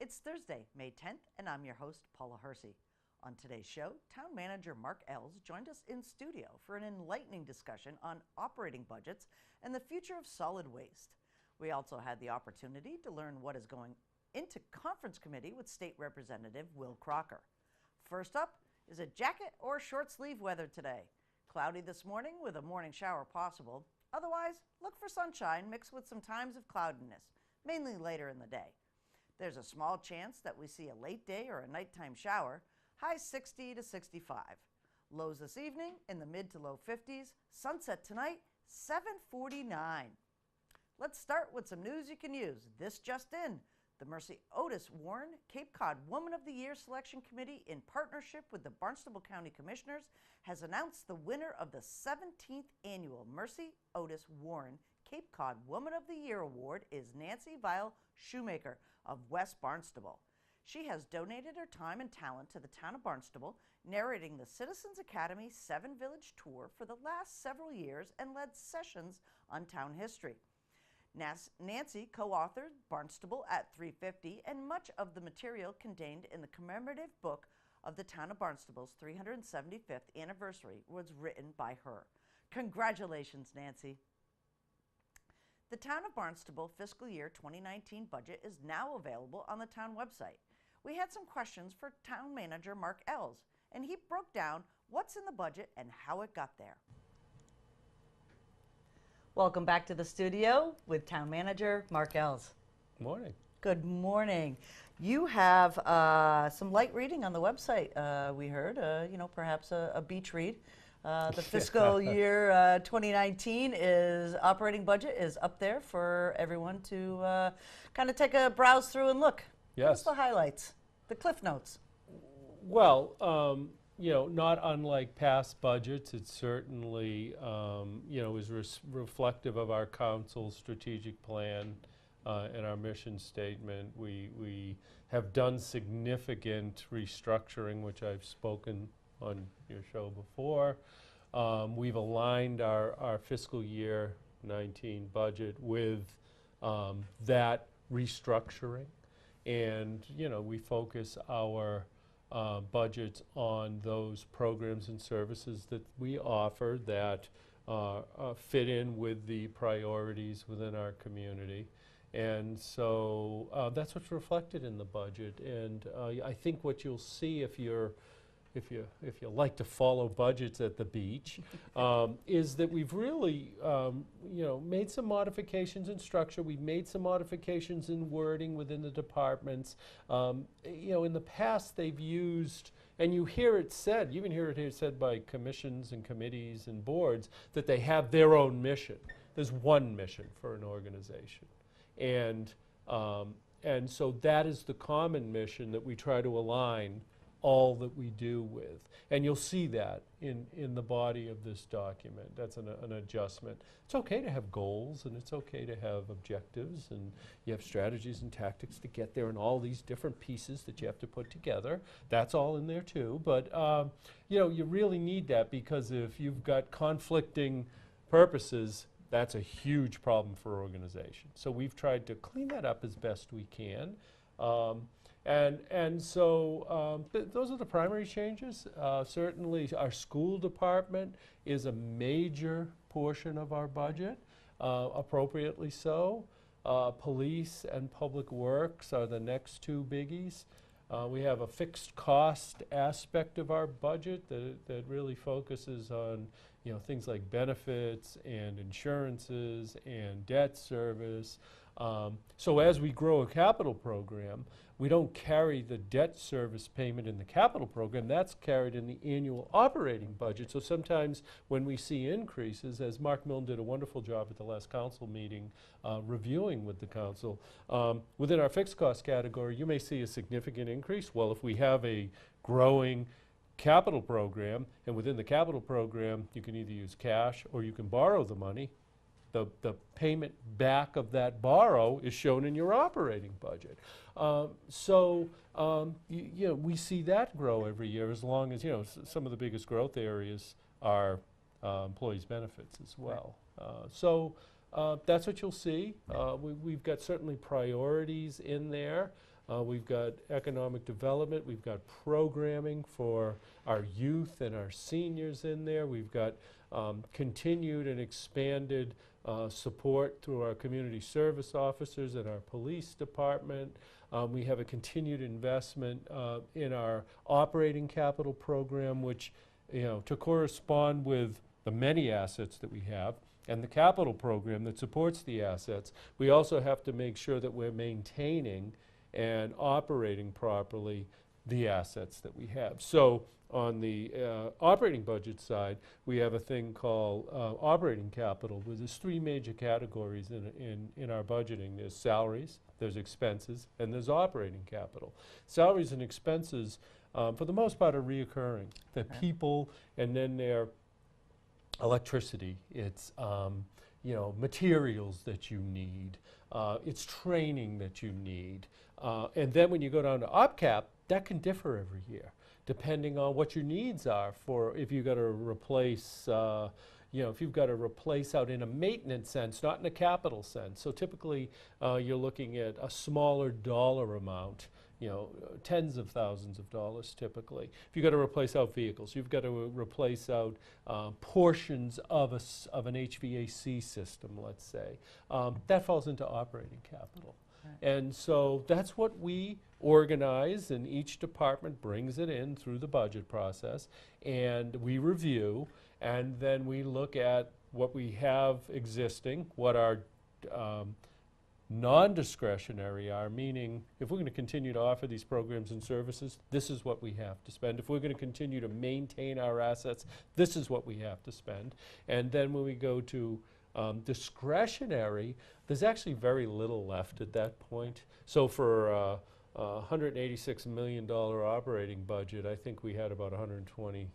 It's Thursday, May 10th, and I'm your host, Paula Hersey. On today's show, Town Manager Mark Ells joined us in studio for an enlightening discussion on operating budgets and the future of solid waste. We also had the opportunity to learn what is going into conference committee with State Representative Will Crocker. First up is a jacket or short sleeve weather today. Cloudy this morning with a morning shower possible. Otherwise, look for sunshine mixed with some times of cloudiness, mainly later in the day. There's a small chance that we see a late day or a nighttime shower, highs 60 to 65. Lows this evening in the mid to low 50s, sunset tonight, 7:49. Let's start with some news you can use. This just in. The Mercy Otis Warren Cape Cod Woman of the Year Selection Committee, in partnership with the Barnstable County Commissioners, has announced the winner of the 17th annual Mercy Otis Warren Cape Cod Woman of the Year Award is Nancy Vile Shoemaker of West Barnstable. She has donated her time and talent to the town of Barnstable, narrating the Citizens Academy 7 Village Tour for the last several years and led sessions on town history. Nancy co-authored Barnstable at 350, and much of the material contained in the commemorative book of the town of Barnstable's 375th anniversary was written by her. Congratulations, Nancy. The Town of Barnstable fiscal year 2019 budget is now available on the town website. We had some questions for Town Manager Mark Ells, and he broke down what's in the budget and how it got there. Welcome back to the studio with Town Manager Mark Ells. Morning. Good morning. You have some light reading on the website, we heard, perhaps a beach read. The fiscal year 2019 operating budget is up there for everyone to kind of take a browse through and look. Yes. What's the highlights, the cliff notes? Well, not unlike past budgets, it certainly, is reflective of our council's strategic plan and our mission statement. We have done significant restructuring, which I've spoken on your show before. We've aligned our fiscal year 19 budget with that restructuring, and we focus our budgets on those programs and services that we offer that fit in with the priorities within our community. And so that's what's reflected in the budget. And I think what you'll see if you like to follow budgets at the beach, is that we've really, made some modifications in structure. We've made some modifications in wording within the departments. In the past they've used, and you hear it said, you even hear it here said by commissions and committees and boards, that they have their own mission. There's one mission for an organization. And so that is the common mission that we try to align all that we do with. And you'll see that in the body of this document. That's an adjustment. It's okay to have goals, and it's okay to have objectives, and you have strategies and tactics to get there, and all these different pieces that you have to put together. That's all in there too. But you really need that, because if you've got conflicting purposes, that's a huge problem for organizations. So we've tried to clean that up as best we can. So those are the primary changes. Certainly our school department is a major portion of our budget, appropriately so. Police and public works are the next two biggies. We have a fixed cost aspect of our budget that really focuses on things like benefits and insurances and debt service. So as we grow a capital program, we don't carry the debt service payment in the capital program. That's carried in the annual operating budget. So sometimes when we see increases, as Mark Milne did a wonderful job at the last council meeting reviewing with the council, within our fixed cost category, you may see a significant increase. Well, if we have a growing capital program, and within the capital program, you can either use cash or you can borrow the money. The payment back of that borrow is shown in your operating budget. We see that grow every year, as long as, some of the biggest growth areas are employees' benefits as well. That's what you'll see. We've got certainly priorities in there. We've got economic development. We've got programming for our youth and our seniors in there. We've got continued and expanded support through our community service officers and our police department. We have a continued investment in our operating capital program, which, to correspond with the many assets that we have and the capital program that supports the assets, we also have to make sure that we're maintaining and operating properly the assets that we have. So on the operating budget side, we have a thing called operating capital, where there's three major categories in our budgeting. There's salaries, there's expenses, and there's operating capital. Salaries and expenses, for the most part, are reoccurring. The people, and then their electricity, it's materials that you need, it's training that you need. And then when you go down to OpCap, that can differ every year, depending on what your needs are for if you've got to replace, if you've got to replace out in a maintenance sense, not in a capital sense. So typically, you're looking at a smaller dollar amount, tens of thousands of dollars typically. If you've got to replace out vehicles, you've got to replace out portions of an HVAC system, let's say. That falls into operating capital. And so that's what we organize, and each department brings it in through the budget process, and we review, and then we look at what we have existing, what our non-discretionary are, meaning if we're going to continue to offer these programs and services, this is what we have to spend. If we're going to continue to maintain our assets, this is what we have to spend. And then when we go to discretionary, there's actually very little left at that point. So for a $186 million operating budget, I think we had about $120,000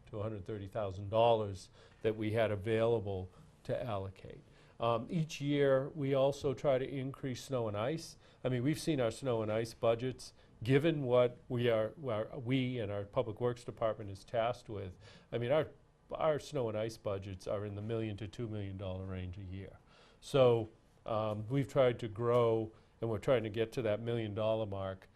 to $130,000 that we had available to allocate. Each year, we also try to increase snow and ice. I mean, we've seen our snow and ice budgets, given what we and our Public Works Department is tasked with. I mean, our snow and ice budgets are in the $1 million to $2 million range a year. So we've tried to grow, and we're trying to get to that $1 million mark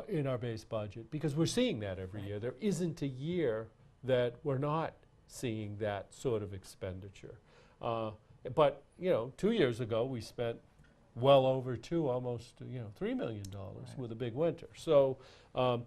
in our base budget, because we're seeing that every year. There isn't a year that we're not seeing that sort of expenditure. But 2 years ago, we spent well over almost $3 million with a big winter. So, so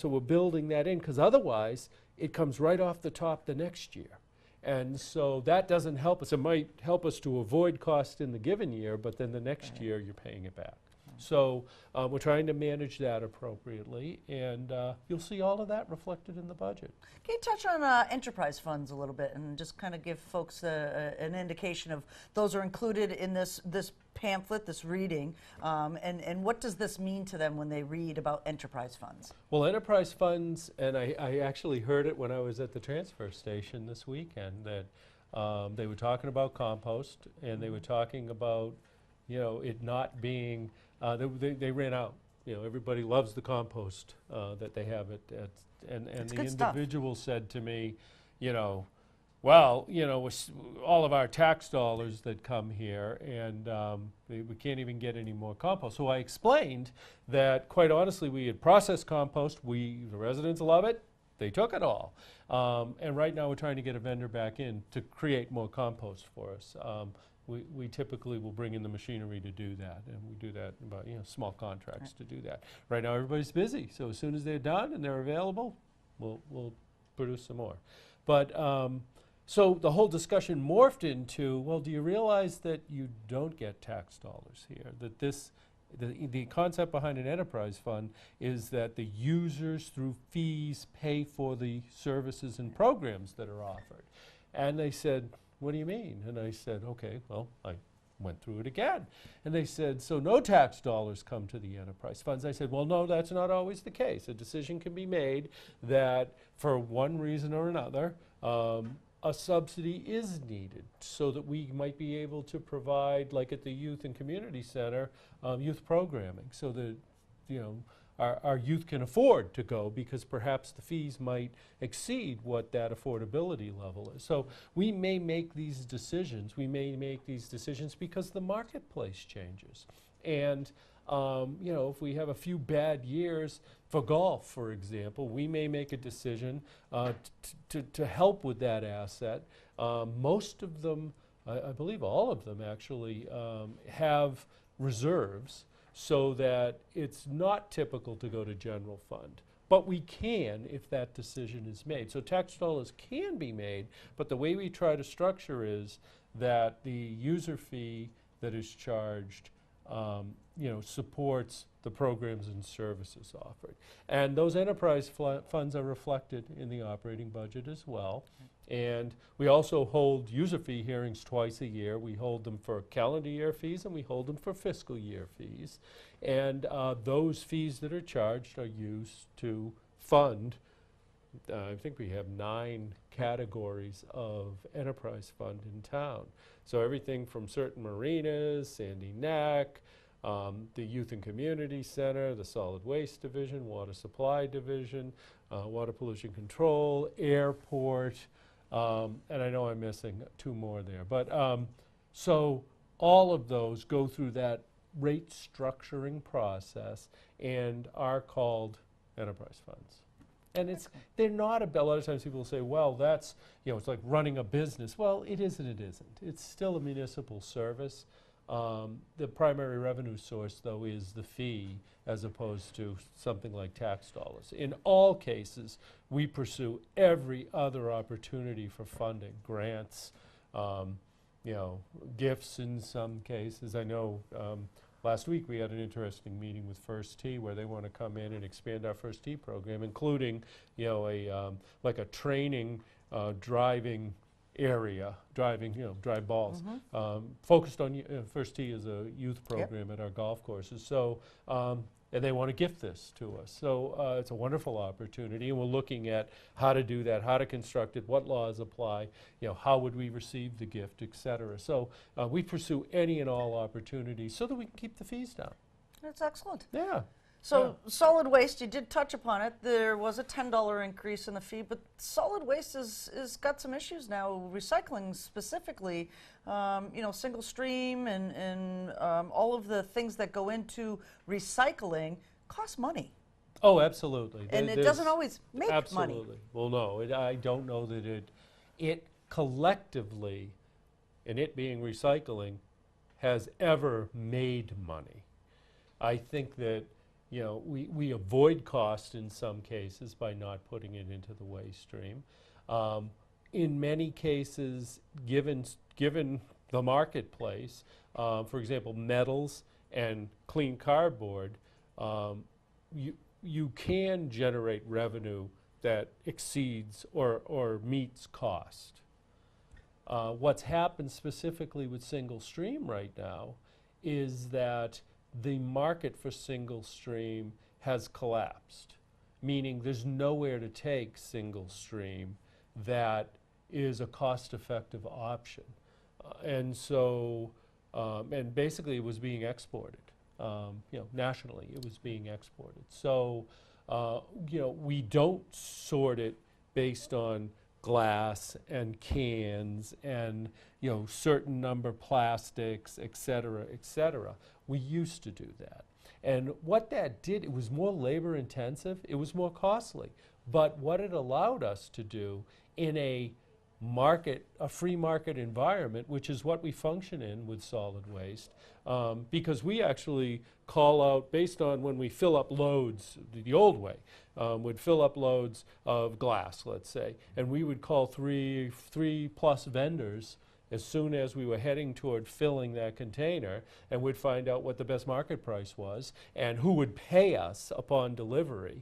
we're building that in, because otherwise it comes right off the top the next year. And so that doesn't help us. It might help us to avoid cost in the given year, but then the next year you're paying it back. So we're trying to manage that appropriately, and you'll see all of that reflected in the budget. Can you touch on enterprise funds a little bit and just kind of give folks an indication of those are included in this pamphlet, this reading, and what does this mean to them when they read about enterprise funds? Well, enterprise funds, and I actually heard it when I was at the transfer station this weekend, that they were talking about compost, and they were talking about it not being, they ran out. Everybody loves the compost that they have and the individual said to me, well, with all of our tax dollars that come here, and we can't even get any more compost. So I explained that, quite honestly, we had processed compost. The residents love it. They took it all. And right now we're trying to get a vendor back in to create more compost for us. We typically will bring in the machinery to do that, and we do that about small contracts to do that. Right now everybody's busy, so as soon as they're done and they're available, we'll produce some more. But so the whole discussion morphed into, well, do you realize that you don't get tax dollars here? That the concept behind an enterprise fund is that the users, through fees, pay for the services and programs that are offered. And they said, what do you mean? And I said, okay, well, I went through it again. And they said, so no tax dollars come to the enterprise funds. I said, well, no, that's not always the case. A decision can be made that for one reason or another, a subsidy is needed so that we might be able to provide, like at the Youth and Community Center, youth programming, so that our youth can afford to go, because perhaps the fees might exceed what that affordability level is. So we may make these decisions. We may make these decisions because the marketplace changes. And If we have a few bad years for golf, for example, we may make a decision to help with that asset. Most of them, I believe all of them actually, have reserves so that it's not typical to go to general fund. But we can if that decision is made. So tax dollars can be made, but the way we try to structure is that the user fee that is charged supports the programs and services offered. And those enterprise funds are reflected in the operating budget as well. And we also hold user fee hearings twice a year. We hold them for calendar year fees and we hold them for fiscal year fees. And those fees that are charged are used to fund, I think we have 9 categories of enterprise fund in town. So everything from certain marinas, Sandy Neck, the Youth and Community Center, the Solid Waste Division, Water Supply Division, Water Pollution Control, Airport, and I know I'm missing 2 more there. But so all of those go through that rate structuring process and are called enterprise funds. And they're not a lot of times people say, well, that's, it's like running a business. Well, it is and it isn't. It's still a municipal service. The primary revenue source, though, is the fee as opposed to something like tax dollars. In all cases, we pursue every other opportunity for funding, grants, gifts in some cases. I know last week we had an interesting meeting with First Tee where they want to come in and expand our First Tee program, including, like a training driving area, drive balls, focused on First Tee is a youth program at our golf courses. So, and they want to gift this to us. So it's a wonderful opportunity, and we're looking at how to do that, how to construct it, what laws apply, how would we receive the gift, et cetera. So we pursue any and all opportunities so that we can keep the fees down. That's excellent. Yeah. So solid waste, you did touch upon it. There was a $10 increase in the fee, but solid waste is got some issues now. Recycling specifically, single stream and all of the things that go into recycling cost money. Oh, absolutely. And it doesn't always make money. Absolutely. Well, no, I don't know that it collectively, and it being recycling, has ever made money. I think that we avoid cost in some cases by not putting it into the waste stream. In many cases, given the marketplace, for example, metals and clean cardboard, you can generate revenue that exceeds or meets cost. What's happened specifically with single stream right now is that the market for single stream has collapsed, meaning there's nowhere to take single stream that is a cost-effective option. And so, and basically it was being exported, nationally it was being exported. So, we don't sort it based on glass and cans and certain number plastics, et cetera, et cetera. We used to do that. And what that did, it was more labor intensive, it was more costly. But what it allowed us to do in a free market environment, which is what we function in with solid waste, because we actually call out, based on when we fill up loads, the old way, would fill up loads of glass, let's say, and we would call three plus vendors as soon as we were heading toward filling that container, and we'd find out what the best market price was and who would pay us upon delivery.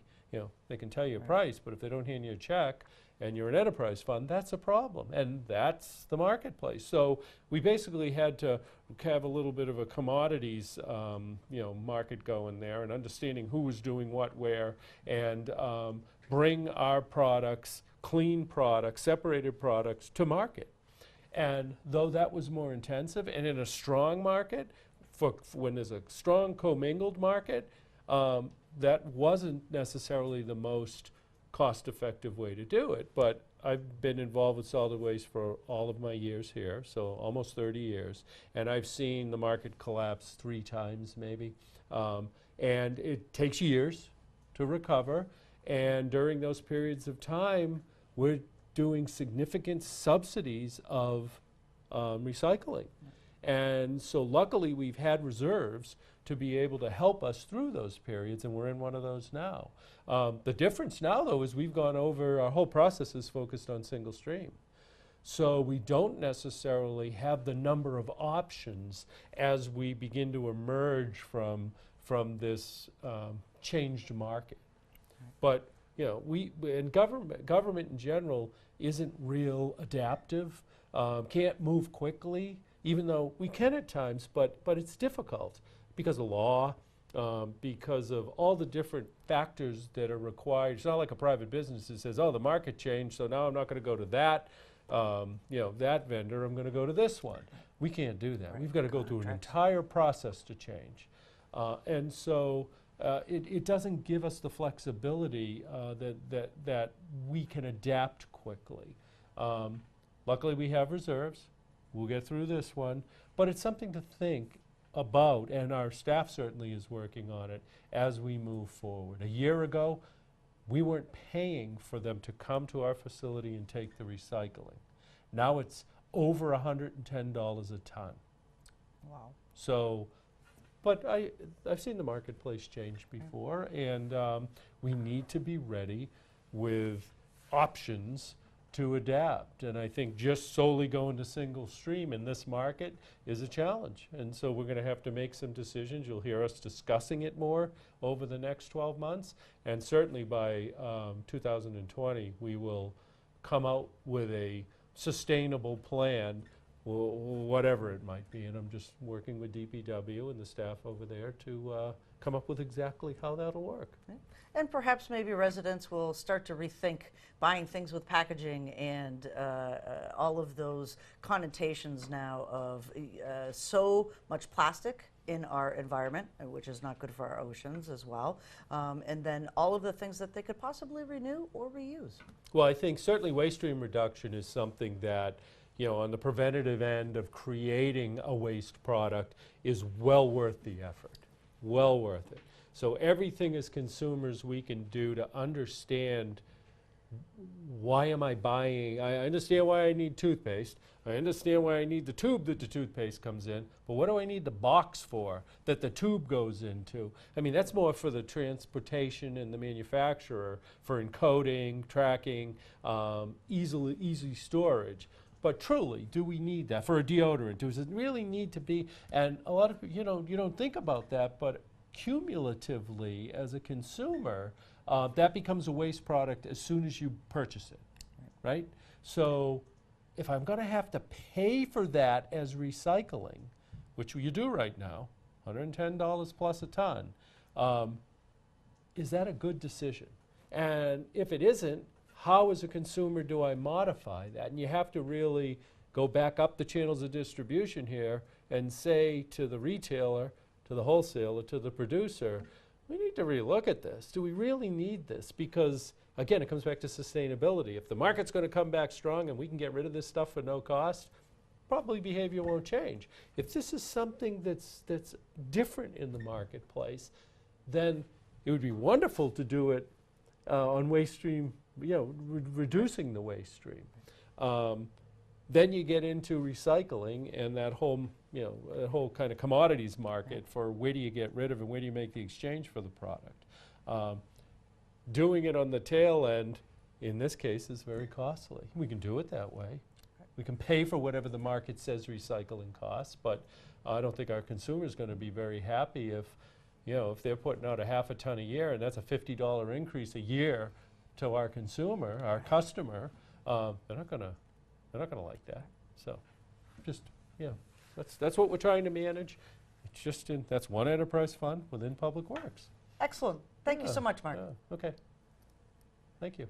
They can tell you a price, but if they don't hand you a check and you're an enterprise fund, that's a problem, and that's the marketplace. So we basically had to have a little bit of a commodities market going there, and understanding who was doing what where, and bring our products, clean products, separated products to market. And though that was more intensive, and in a strong market, when there's a strong commingled market, that wasn't necessarily the most cost-effective way to do it. But I've been involved with solid waste for all of my years here, so almost 30 years, and I've seen the market collapse 3 times maybe. And it takes years to recover, and during those periods of time, we're doing significant subsidies of recycling. And so luckily we've had reserves to be able to help us through those periods, and we're in one of those now. The difference now, though, is we've gone over, our whole process is focused on single stream. So we don't necessarily have the number of options as we begin to emerge from this changed market. But you know, and government in general isn't real adaptive, can't move quickly, even though we can at times, but it's difficult because of law, because of all the different factors that are required. It's not like a private business that says, oh, the market changed, so now I'm not going to go to that, that vendor, I'm going to go to this one. We can't do that. Right. We've got to go through an entire process to change. And so it doesn't give us the flexibility that we can adapt quickly. Luckily, we have reserves. We'll get through this one. But it's something to think about, and our staff certainly is working on it as we move forward. A year ago, we weren't paying for them to come to our facility and take the recycling. Now it's over $110 a ton. Wow. So, but I've seen the marketplace change before, and we need to be ready with options to adapt. And I think just solely going to single stream in this market is a challenge. And so we're going to have to make some decisions. You'll hear us discussing it more over the next 12 months. And certainly by 2020, we will come out with a sustainable plan, whatever it might be. And I'm just working with DPW and the staff over there to come up with exactly how that'll work. Okay. And perhaps maybe residents will start to rethink buying things with packaging and all of those connotations now of so much plastic in our environment, which is not good for our oceans as well, and then all of the things that they could possibly renew or reuse. Well, I think certainly waste stream reduction is something that, you know, on the preventative end of creating a waste product is well worth the effort, well worth it. So everything as consumers we can do to understand, why am I buying? I understand why I need toothpaste. I understand why I need the tube that the toothpaste comes in, but what do I need the box for that the tube goes into? I mean, that's more for the transportation and the manufacturer, for encoding, tracking, easy storage. But truly, do we need that for a deodorant? Does it really need to be? And a lot of, you know, you don't think about that, but cumulatively as a consumer, that becomes a waste product as soon as you purchase it, right? So if I'm going to have to pay for that as recycling, which you do right now, $110 plus a ton, is that a good decision? And if it isn't, how as a consumer do I modify that? And you have to really go back up the channels of distribution here and say to the retailer, to the wholesaler, to the producer, we need to relook at this. Do we really need this? Because, again, it comes back to sustainability. If the market's going to come back strong and we can get rid of this stuff for no cost, probably behavior won't change. If this is something that's different in the marketplace, then it would be wonderful to do it on waste stream, you know, reducing the waste stream. Then you get into recycling and that whole, you know, that whole kind of commodities market for where do you get rid of and where do you make the exchange for the product. Doing it on the tail end, in this case, is very costly. We can do it that way. We can pay for whatever the market says recycling costs, but I don't think our consumer is going to be very happy if, you know, if they're putting out a half a ton a year and that's a $50 increase a year to our consumer, our customer, they're not going to like that. So, just, yeah, that's what we're trying to manage. It's just that's one enterprise fund within Public Works. Excellent. Thank you so much, Mark. Okay. Thank you.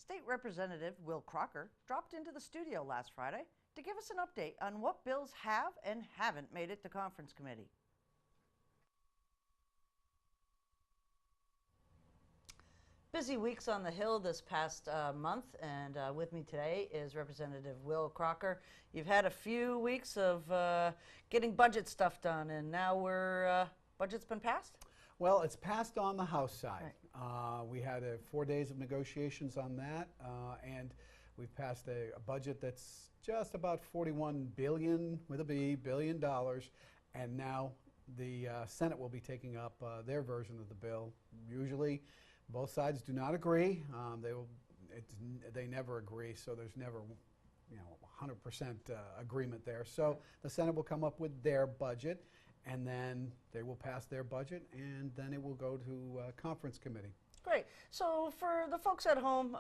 State Representative Will Crocker dropped into the studio last Friday to give us an update on what bills have and haven't made it to conference committee. Busy weeks on the Hill this past month, and with me today is Representative Will Crocker. You've had a few weeks of getting budget stuff done, and now budget's been passed? Well, it's passed on the House side. Right. We had 4 days of negotiations on that, and we've passed a budget that's just about $41 billion, with a B, billion dollars, and now the Senate will be taking up their version of the bill. Usually, both sides do not agree. They never agree, so there's never 100% agreement there. So the Senate will come up with their budget, and then they will pass their budget, and then it will go to conference committee. Great. So for the folks at home,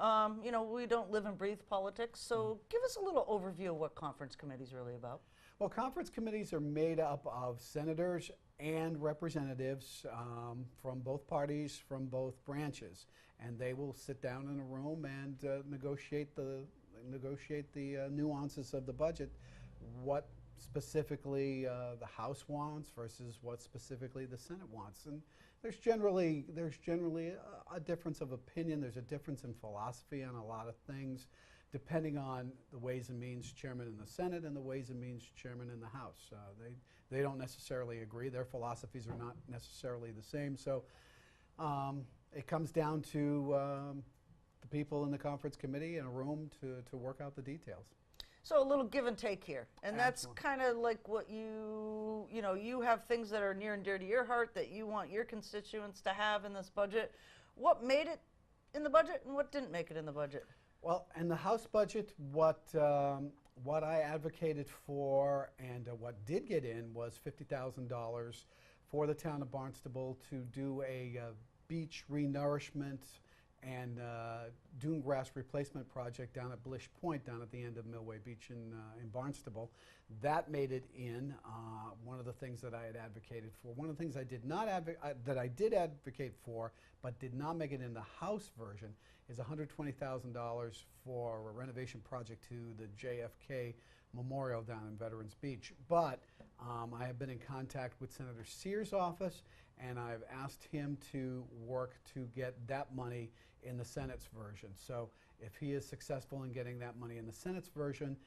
we don't live and breathe politics, so give us a little overview of what conference committee is really about. Well, conference committees are made up of senators and representatives from both parties, from both branches, and they will sit down in a room and negotiate the nuances of the budget, what specifically the House wants versus what specifically the Senate wants. And there's generally a difference of opinion. There's a difference in philosophy on a lot of things, depending on the Ways and Means Chairman in the Senate and the Ways and Means Chairman in the House. They don't necessarily agree. Their philosophies are not necessarily the same. So it comes down to the people in the conference committee in a room to work out the details. So a little give and take here, and that's kind of like what you have things that are near and dear to your heart that you want your constituents to have in this budget. What made it in the budget and what didn't make it in the budget? Well, in the House budget, what I advocated for and what did get in was $50,000 for the town of Barnstable to do a beach renourishment and dune grass replacement project down at Blish Point, down at the end of Millway Beach in Barnstable. That made it in. One of the things that I had advocated for. One of the things I did not that I did advocate for, but did not make it in the House version, is $120,000 for a renovation project to the JFK Memorial down in Veterans Beach. But I have been in contact with Senator Sears' office, and I've asked him to work to get that money in the Senate's version. So if he is successful in getting that money in the Senate's version,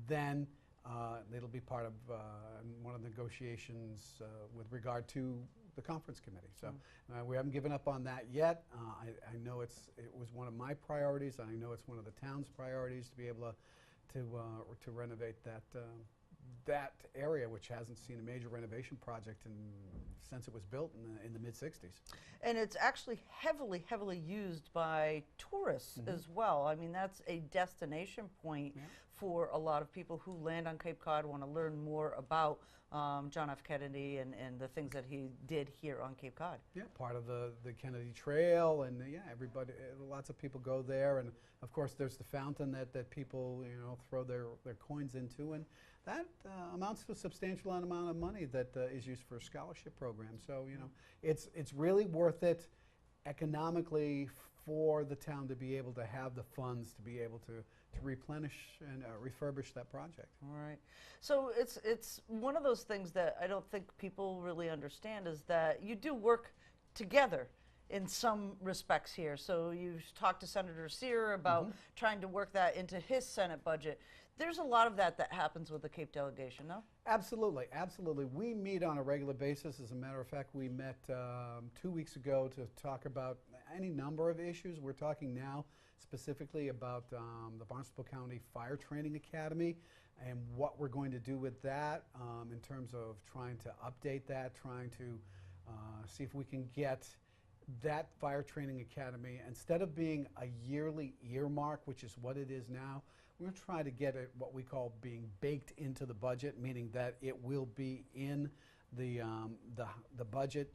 then it'll be part of one of the negotiations with regard to the conference committee. So we haven't given up on that yet. I know it was one of my priorities, and I know it's one of the town's priorities to be able to renovate that area, which hasn't seen a major renovation project since it was built in the mid-60s. And it's actually heavily used by tourists as well. I mean, that's a destination point for a lot of people who land on Cape Cod, want to learn more about John F. Kennedy and the things that he did here on Cape Cod. Yeah, part of the Kennedy Trail, and everybody, lots of people go there, and of course there's the fountain that people throw their coins into, and that amounts to a substantial amount of money that is used for a scholarship program. So it's really worth it economically for the town to be able to have the funds to be able to replenish and refurbish that project. All right. So it's one of those things that I don't think people really understand, is that you do work together in some respects here. So you talked to Senator Sear about trying to work that into his Senate budget. There's a lot of that happens with the Cape delegation, no? Absolutely, absolutely. We meet on a regular basis. As a matter of fact, we met 2 weeks ago to talk about any number of issues. We're talking now specifically about the Barnstable County Fire Training Academy and what we're going to do with that in terms of trying to update that, trying to see if we can get that Fire Training Academy, instead of being a yearly earmark, which is what it is now, we're going to try to get it what we call being baked into the budget, meaning that it will be in the budget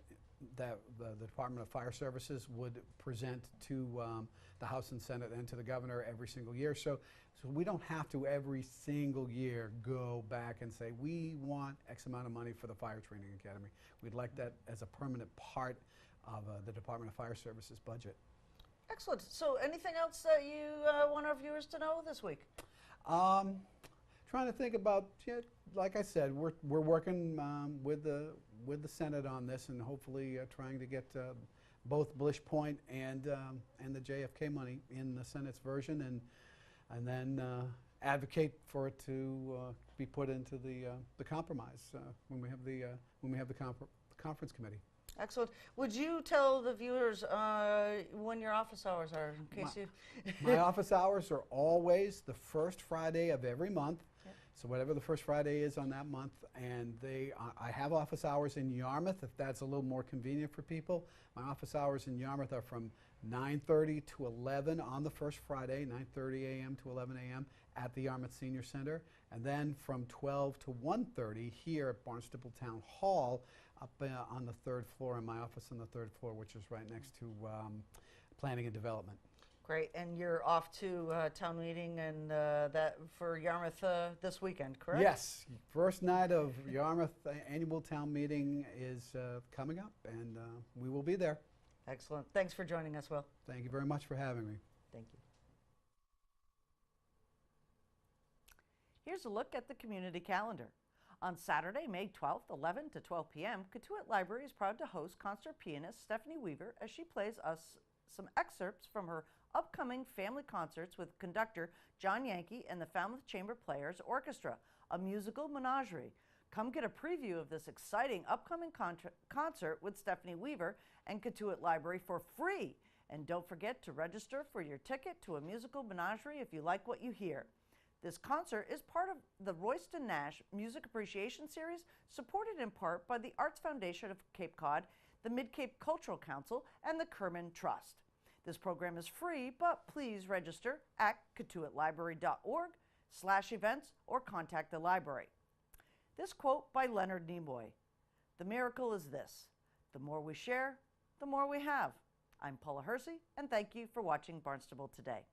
that the Department of Fire Services would present to the House and Senate and to the governor every single year. So we don't have to every single year go back and say, we want X amount of money for the Fire Training Academy. We'd like that as a permanent part of the Department of Fire Services budget. Excellent. So anything else that you want our viewers to know this week? Trying to think about, like I said, we're working with the Senate on this, and hopefully trying to get both Blish Point and the JFK money in the Senate's version, and then advocate for it to be put into the compromise when we have the conference committee. Excellent. Would you tell the viewers when your office hours are, in case My office hours are always the first Friday of every month. Yep. So whatever the first Friday is on that month, and I have office hours in Yarmouth if that's a little more convenient for people. My office hours in Yarmouth are from 9:30 to 11 on the first Friday, 9:30 a.m. to 11 a.m. at the Yarmouth Senior Center, and then from 12 to 1:30 here at Barnstable Town Hall, up on the third floor, in my office on the third floor, which is right next to Planning and Development. Great. And you're off to town meeting and that for Yarmouth this weekend, correct? Yes. First night of Yarmouth annual town meeting is coming up, and we will be there. Excellent. Thanks for joining us, Will. Thank you very much for having me. Thank you. Here's a look at the community calendar. On Saturday, May 12th, 11 to 12 p.m., Cotuit Library is proud to host concert pianist Stephanie Weaver as she plays us some excerpts from her upcoming family concerts with conductor John Yankee and the Falmouth Chamber Players Orchestra, a musical menagerie. Come get a preview of this exciting upcoming concert with Stephanie Weaver and Cotuit Library for free. And don't forget to register for your ticket to a musical menagerie if you like what you hear. This concert is part of the Royston Nash Music Appreciation Series, supported in part by the Arts Foundation of Cape Cod, the Mid-Cape Cultural Council, and the Kerman Trust. This program is free, but please register at cotuitlibrary.org/events or contact the library. This quote by Leonard Nimoy: "The miracle is this: the more we share, the more we have." I'm Paula Hersey, and thank you for watching Barnstable Today.